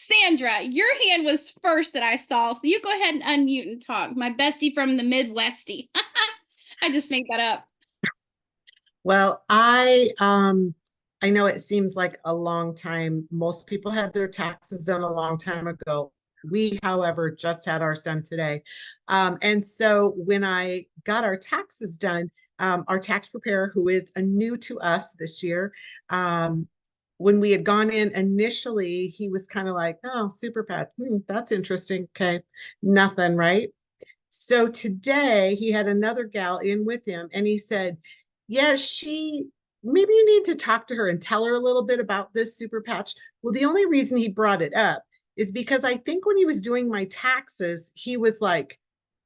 Sandra, your hand was first that I saw, so you go ahead and unmute and talk. My bestie from the Midwesty. I just made that up. Well, I know it seems like a long time. Most people had their taxes done a long time ago. We, however, just had ours done today. And so when I got our taxes done, our tax preparer, who is a new to us this year, um, when we had gone in initially, he was kind of like, "Oh, super pet. That's interesting. Okay, nothing, right?" So today he had another gal in with him and he said, yeah, maybe you need to talk to her and tell her a little bit about this super patch. Well, the only reason he brought it up is because I think when he was doing my taxes, he was like,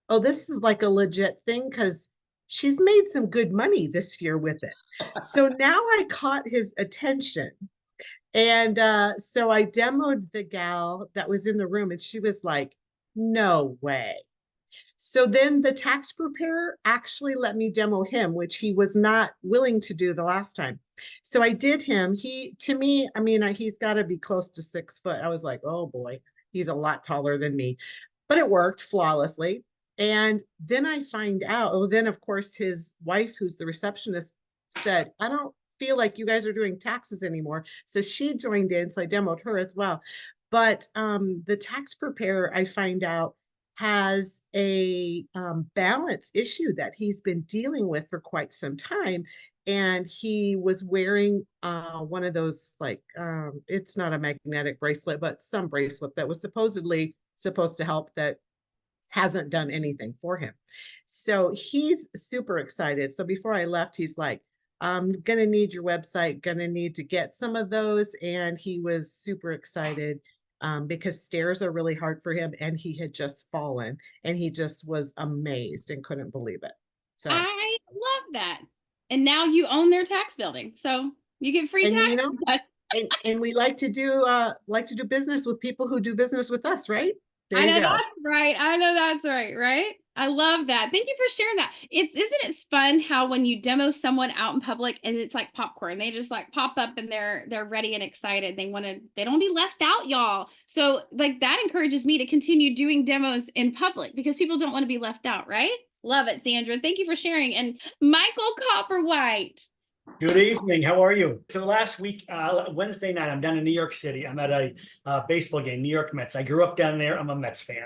oh, this is like a legit thing because she's made some good money this year with it. So now I caught his attention. And so I demoed the gal that was in the room and she was like, no way. So then the tax preparer actually let me demo him, which he was not willing to do the last time. So I did him. To me, I mean, he's got to be close to 6 foot. I was like, oh boy, he's a lot taller than me, but it worked flawlessly. And then I find out, oh, then of course his wife, who's the receptionist, said, I don't feel like you guys are doing taxes anymore. So she joined in. So I demoed her as well. But the tax preparer, I find out, has a balance issue that he's been dealing with for quite some time. And he was wearing one of those, like, it's not a magnetic bracelet, but some bracelet that was supposedly supposed to help that hasn't done anything for him. So he's super excited. So before I left, he's like, I'm going to need your website, going to need to get some of those. And he was super excited because stairs are really hard for him. And he had just fallen and he just was amazed and couldn't believe it. So, I love that. And now you own their tax building. So you get free and taxes. and we like to do business with people who do business with us, right? There I you know go. that's right. I know that's right, right? I love that. Thank you for sharing that. Isn't it fun how when you demo someone out in public and it's like popcorn, they just like pop up and they're ready and excited. They don't want to be left out, y'all. So like that encourages me to continue doing demos in public because people don't want to be left out, right? Love it, Sandra. Thank you for sharing. And Michael Copperwhite. Good evening. How are you? So last week, Wednesday night, I'm down in New York City. I'm at a baseball game, New York Mets. I grew up down there. I'm a Mets fan.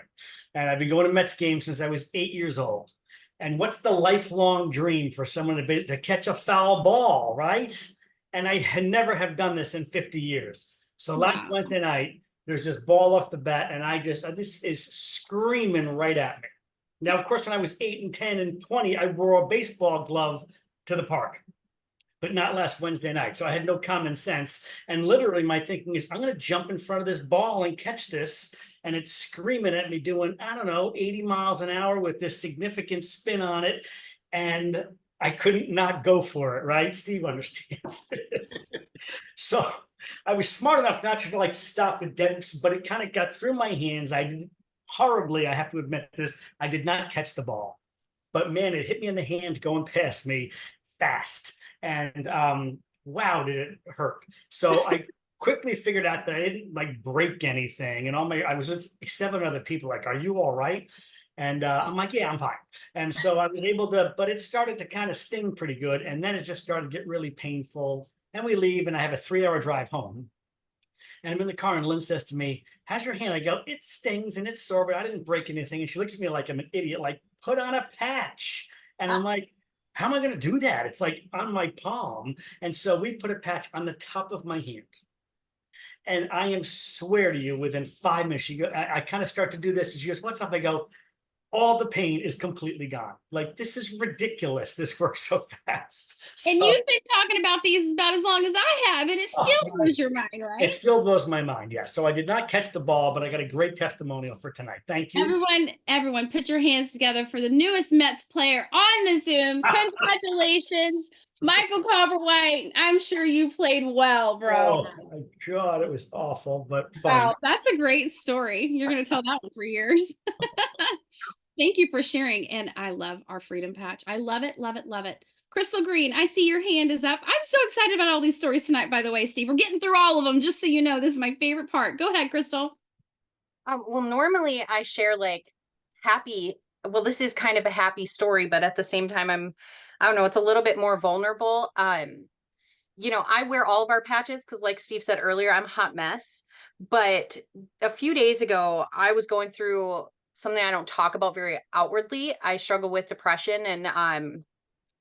And I've been going to Mets games since I was 8 years old. And what's the lifelong dream for someone to catch a foul ball, right? And I had never have done this in 50 years. So last Wow. Wednesday night, there's this ball off the bat, and this is screaming right at me. Now, of course, when I was 8 and 10 and 20, I wore a baseball glove to the park, but not last Wednesday night. So I had no common sense. And literally my thinking is, I'm going to jump in front of this ball and catch this. And it's screaming at me doing, I don't know, 80 miles an hour with this significant spin on it. And I couldn't not go for it, right? Steve understands this. So I was smart enough not to like stop it dead, but it kind of got through my hands. I did horribly, I have to admit this, I did not catch the ball. But man, it hit me in the hand going past me fast. And wow, did it hurt. So I quickly figured out that I didn't like break anything. And I was with 7 other people, like, are you all right? And I'm like, yeah, I'm fine. And so I was able to, but it started to kind of sting pretty good. And then it just started to get really painful. And we leave, and I have a 3-hour drive home. And I'm in the car, and Lynn says to me, how's your hand? I go, it stings and it's sore, but I didn't break anything. And she looks at me like I'm an idiot, like, put on a patch. And I'm like, how am I going to do that? It's like on my palm. And so we put a patch on the top of my hand. And I am swear to you, within 5 minutes, I kind of start to do this. And she goes, what's up? I go, all the pain is completely gone. Like, this is ridiculous. This works so fast. And So, you've been talking about these about as long as I have, and it still blows your mind, it right? still blows my mind. Yeah. So I did not catch the ball, but I got a great testimonial for tonight. Thank you. Everyone, put your hands together for the newest Mets player on the Zoom. Congratulations, Michael Copperwhite. I'm sure you played well, bro. Oh my God, it was awful, but fun. Wow, that's a great story. You're going to tell that one for years. Thank you for sharing. And I love our freedom patch. I love it, love it, love it. Crystal Green, I see your hand is up. I'm so excited about all these stories tonight, by the way, Steve. We're getting through all of them, just so you know. This is my favorite part. Go ahead, Crystal. Well, normally I share like happy, well, this is kind of a happy story, but at the same time, I don't know, it's a little bit more vulnerable. I wear all of our patches because, like Steve said earlier, I'm a hot mess. But a few days ago, I was going through something I don't talk about very outwardly. I struggle with depression, and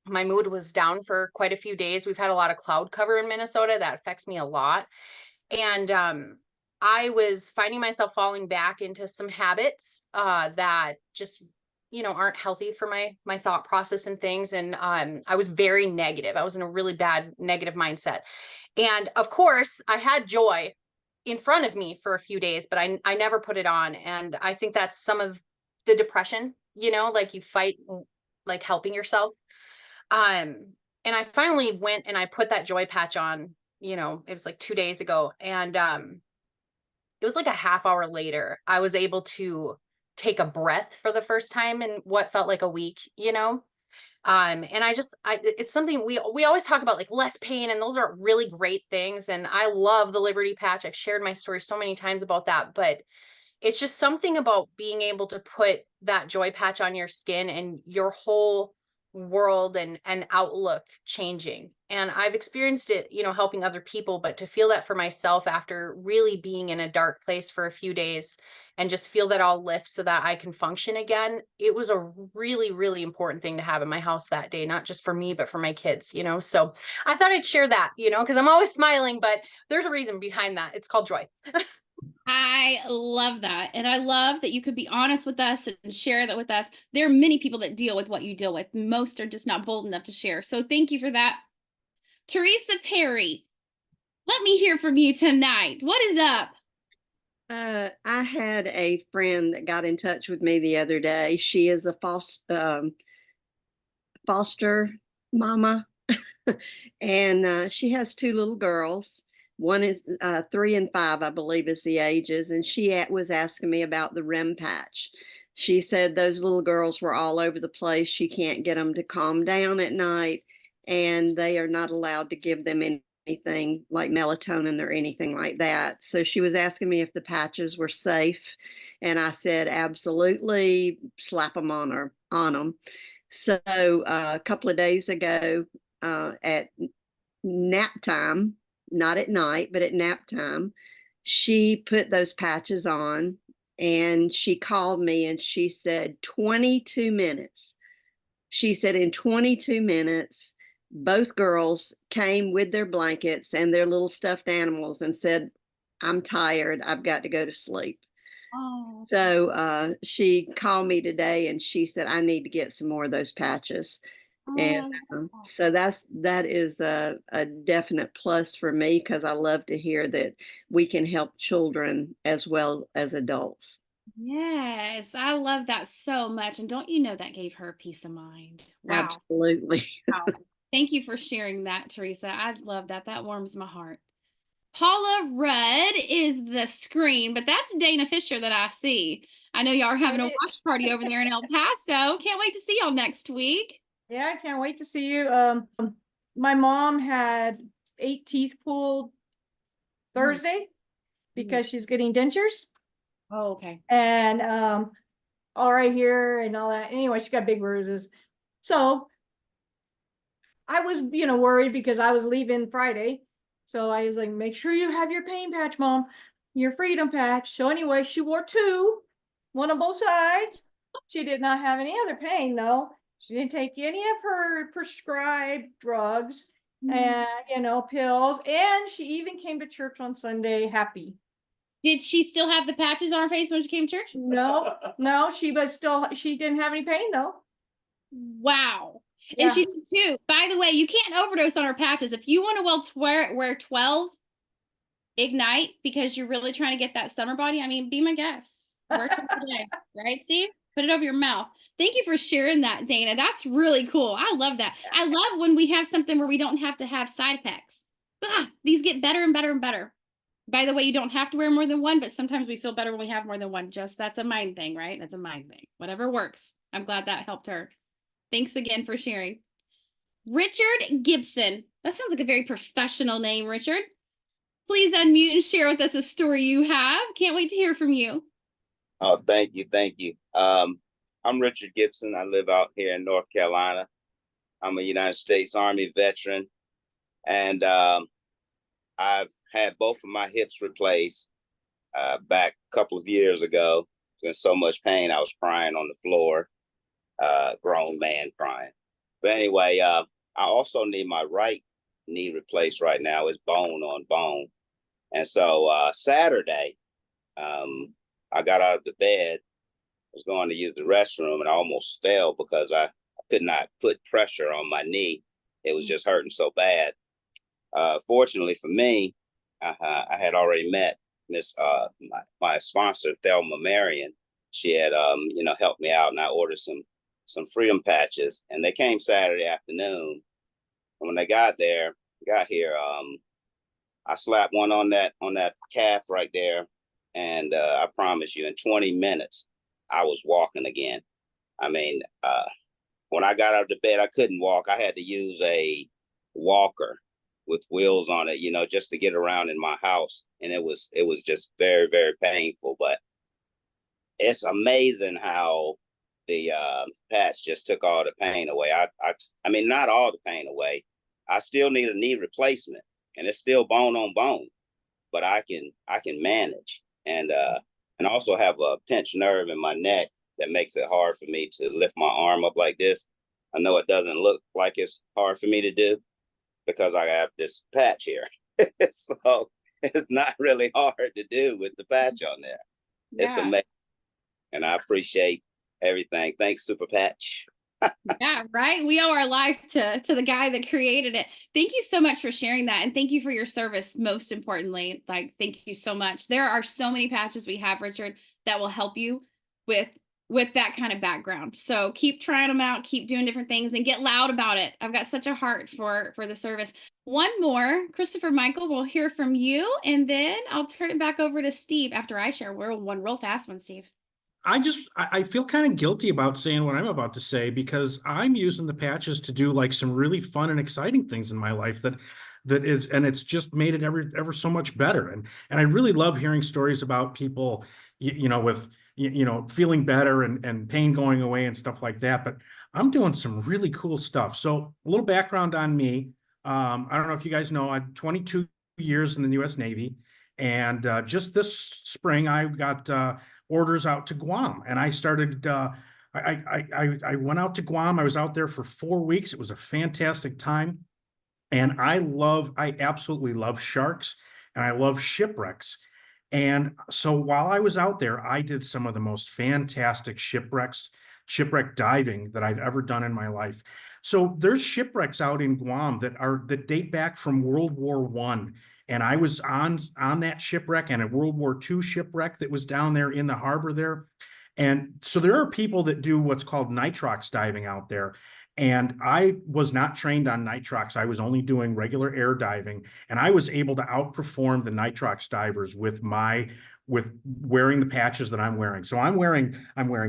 my mood was down for quite a few days. We've had a lot of cloud cover in Minnesota that affects me a lot. And I was finding myself falling back into some habits that just aren't healthy for my thought process and things. And I was very negative. I was in a really bad negative mindset. And of course, I had joy in front of me for a few days, but I never put it on. And I think that's some of the depression, like you fight like helping yourself. And I finally went and I put that joy patch on, it was like 2 days ago. And it was like a half hour later, I was able to take a breath for the first time in what felt like a week. And it's something we always talk about, like less pain, and those are really great things. And I love the Liberty patch. I've shared my story so many times about that, but it's just something about being able to put that joy patch on your skin and your whole world and outlook changing. And I've experienced it, helping other people, but to feel that for myself after really being in a dark place for a few days and just feel that all lift so that I can function again, it was a really, really important thing to have in my house that day, not just for me, but for my kids. So I thought I'd share that, because I'm always smiling, but there's a reason behind that. It's called joy. I love that. And I love that you could be honest with us and share that with us. There are many people that deal with what you deal with. Most are just not bold enough to share. So thank you for that. Teresa Perry, let me hear from you tonight. What is up? I had a friend that got in touch with me the other day. She is a foster mama, and she has two little girls. One is 3 and 5, I believe, is the ages, and she was asking me about the REM patch. She said those little girls were all over the place. She can't get them to calm down at night, and they are not allowed to give them anything like melatonin or anything like that. So she was asking me if the patches were safe, and I said absolutely, slap them on them. So a couple of days ago, at nap time, not at night, but at nap time, she put those patches on, and she called me and she said 22 minutes. She said in 22 minutes, both girls came with their blankets and their little stuffed animals and said, I'm tired. I've got to go to sleep. Oh, So she called me today and she said, I need to get some more of those patches. And so that is a definite plus for me, because I love to hear that we can help children as well as adults. yes, I love that so much. And don't you know that gave her peace of mind? Wow. Absolutely. Wow. Thank you for sharing that, Teresa. I love that. That warms my heart. Paula Rudd is the screen, but that's Dana Fisher that I see. I know y'all are having a watch party over there in El Paso. Can't wait to see y'all next week. Yeah, I can't wait to see you. My mom had 8 teeth pulled Thursday because she's getting dentures. Oh, okay. And all right here and all that. Anyway, she got big bruises. So I was, worried because I was leaving Friday. So I was like, make sure you have your pain patch, Mom, your freedom patch. So anyway, she wore 2, one on both sides. She did not have any other pain, though. She didn't take any of her prescribed drugs and, pills. And she even came to church on Sunday happy. Did she still have the patches on her face when she came to church? No, she didn't have any pain, though. Wow. Yeah. And she did too. By the way, you can't overdose on her patches. If you want to wear 12 Ignite because you're really trying to get that summer body, I mean, be my guest. Wear 12 today, right, Steve? Put it over your mouth. Thank you for sharing that, Dana. That's really cool. I love that. I love when we have something where we don't have to have side effects. These get better and better and better. By the way, you don't have to wear more than one, but sometimes we feel better when we have more than one. Just that's a mind thing, right? That's a mind thing. Whatever works. I'm glad that helped her. Thanks again for sharing. Richard Gibson. That sounds like a very professional name, Richard. Please unmute and share with us a story you have. Can't wait to hear from you. Oh, thank you, thank you. I'm Richard Gibson. I live out here in North Carolina. I'm a United States Army veteran, and I've had both of my hips replaced back a couple of years ago. In so much pain, I was crying on the floor, grown man crying. But anyway, I also need my right knee replaced right now. It's bone on bone. And so Saturday, I got out of the bed, was going to use the restroom, and I almost fell because I could not put pressure on my knee. It was just hurting so bad. Fortunately for me, I had already met my sponsor, Thelma Marion. She had helped me out, and I ordered some freedom patches, and they came Saturday afternoon. And when they got here, I slapped one on that calf right there, and I promise you, in 20 minutes, I was walking again. I mean, when I got out of the bed, I couldn't walk. I had to use a walker with wheels on it, just to get around in my house, and it was just very, very painful. But it's amazing how the patch just took all the pain away. I mean, not all the pain away. I still need a knee replacement, and it's still bone on bone, but I can manage, and also have a pinched nerve in my neck that makes it hard for me to lift my arm up like this. I know it doesn't look like it's hard for me to do because I have this patch here. So it's not really hard to do with the patch on there. It's Yeah. amazing. And I appreciate everything. Thanks, Super Patch. Yeah, right. We owe our life to the guy that created it. Thank you so much for sharing that, and thank you for your service. Most importantly, like, thank you so much. There are so many patches we have, Richard, that will help you with that kind of background. So keep trying them out, keep doing different things, and get loud about it. I've got such a heart for the service. One more, Christopher Michael, we'll hear from you, and then I'll turn it back over to Steve after I share one real fast one, Steve. I feel kind of guilty about saying what I'm about to say because I'm using the patches to do like some really fun and exciting things in my life and it's just made it ever so much better. And I really love hearing stories about people, with feeling better and pain going away and stuff like that. But I'm doing some really cool stuff. So a little background on me. I don't know if you guys know, I'm 22 years in the U.S. Navy, and just this spring I got orders out to Guam, and I started. I went out to Guam. I was out there for 4 weeks. It was a fantastic time, and I absolutely love sharks, and I love shipwrecks. And so while I was out there, I did some of the most fantastic shipwreck diving that I've ever done in my life. So there's shipwrecks out in Guam that date back from World War One. And I was on that shipwreck and a World War II shipwreck that was down there in the harbor there. And so there are people that do what's called nitrox diving out there. And I was not trained on nitrox. I was only doing regular air diving, and I was able to outperform the nitrox divers with wearing the patches that I'm wearing. So I'm wearing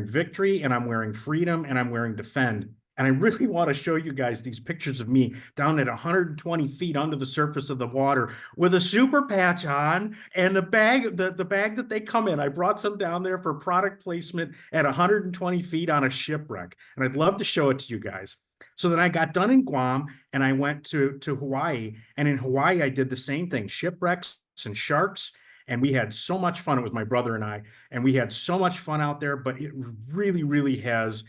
Victory, and I'm wearing Freedom, and I'm wearing Defend. And I really want to show you guys these pictures of me down at 120 feet under the surface of the water with a super patch on and the bag that they come in. I brought some down there for product placement at 120 feet on a shipwreck. And I'd love to show it to you guys. So then I got done in Guam and I went to Hawaii. And in Hawaii, I did the same thing, shipwrecks and sharks. And we had so much fun. It was my brother and I, and we had so much fun out there, but it really, really has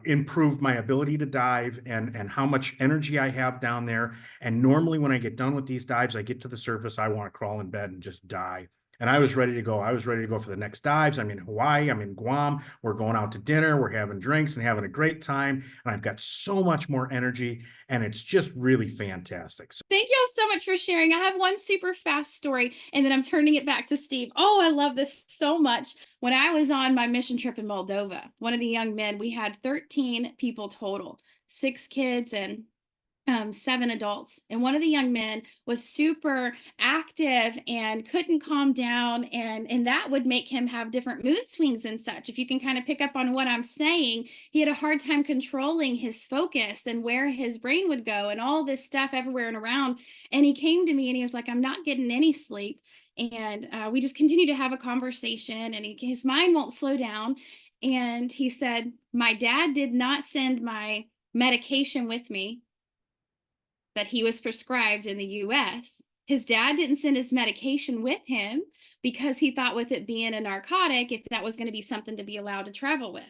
improved my ability to dive and how much energy I have down there. And normally when I get done with these dives, I get to the surface, I want to crawl in bed and just die. And I was ready to go. I was ready to go for the next dives. I'm in Hawaii. I'm in Guam. We're going out to dinner. We're having drinks and having a great time. And I've got so much more energy. And it's just really fantastic. Thank y'all so much for sharing. I have one super fast story, and then I'm turning it back to Steve. Oh, I love this so much. When I was on my mission trip in Moldova, one of the young men, we had 13 people total, 6 kids and 7 adults. And one of the young men was super active and couldn't calm down. And that would make him have different mood swings and such. If you can kind of pick up on what I'm saying, he had a hard time controlling his focus and where his brain would go and all this stuff everywhere and around. And he came to me and he was like, I'm not getting any sleep. And we just continue to have a conversation, and his mind won't slow down. And he said, my dad did not send my medication with me that he was prescribed in the US. His dad didn't send his medication with him because he thought with it being a narcotic, if that was going to be something to be allowed to travel with.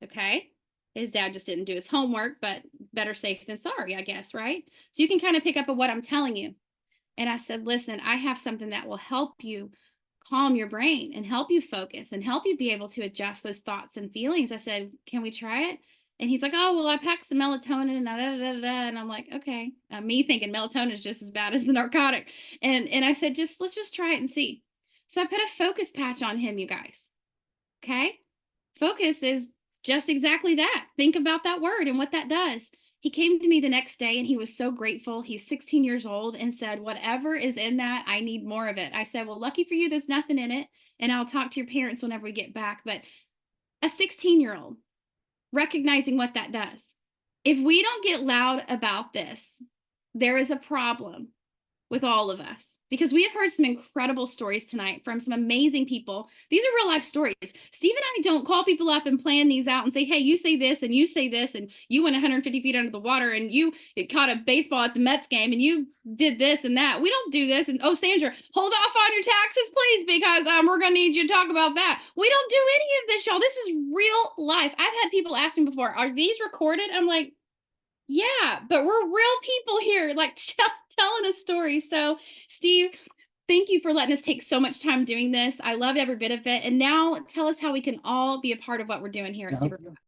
Okay. His dad just didn't do his homework, but better safe than sorry, I guess, right? So you can kind of pick up on what I'm telling you. And I said, listen, I have something that will help you calm your brain and help you focus and help you be able to adjust those thoughts and feelings. I said, can we try it? And he's like, oh, well, I packed some melatonin and da, da, da, da. And I'm like, okay. Me thinking melatonin is just as bad as the narcotic. And I said, let's just try it and see. So I put a focus patch on him, you guys. Okay. Focus is just exactly that. Think about that word and what that does. He came to me the next day and he was so grateful. He's 16 years old and said, whatever is in that, I need more of it. I said, well, lucky for you, there's nothing in it. And I'll talk to your parents whenever we get back. But a 16-year-old recognizing what that does. If we don't get loud about this, there is a problem with all of us, because we have heard some incredible stories tonight from some amazing people. These are real life stories. Steve and I don't call people up and plan these out and say, hey, you say this and you say this, and you went 150 feet under the water and you caught a baseball at the Mets game and you did this and that. We don't do this. And oh, Sandra, hold off on your taxes, please, because we're going to need you to talk about that. We don't do any of this, y'all. This is real life. I've had people ask me before, are these recorded? I'm like, yeah, but we're real people here, like telling a story. So, Steve, thank you for letting us take so much time doing this. I loved every bit of it. And now tell us how we can all be a part of what we're doing here at Super.